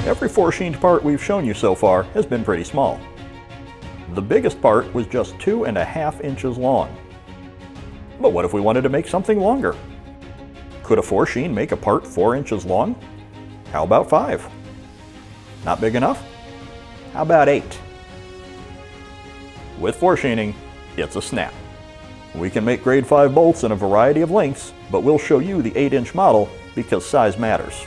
Every forchined part we've shown you so far has been pretty small. The biggest part was just 2.5 inches long. But what if we wanted to make something longer? Could a forchine make a part 4 inches long? How about 5? Not big enough? How about 8? With forchining, it's a snap. We can make grade 5 bolts in a variety of lengths, but we'll show you the 8-inch model because size matters.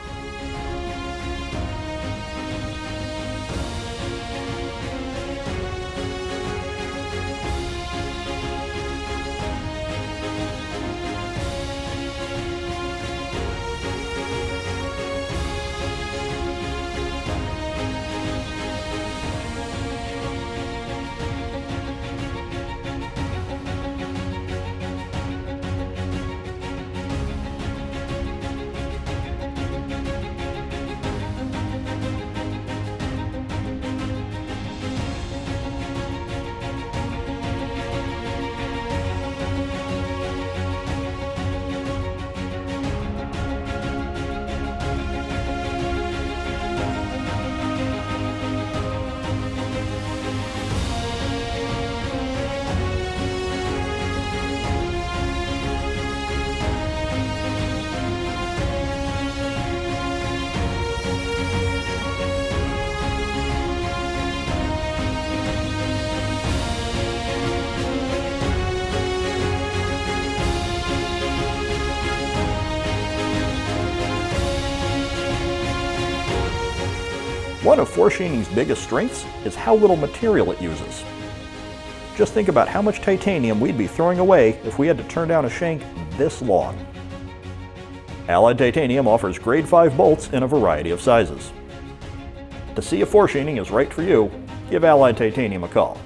One of forchining's biggest strengths is how little material it uses. Just think about how much titanium we'd be throwing away if we had to turn down a shank this long. Allied Titanium offers grade 5 bolts in a variety of sizes. To see if forchining is right for you, give Allied Titanium a call.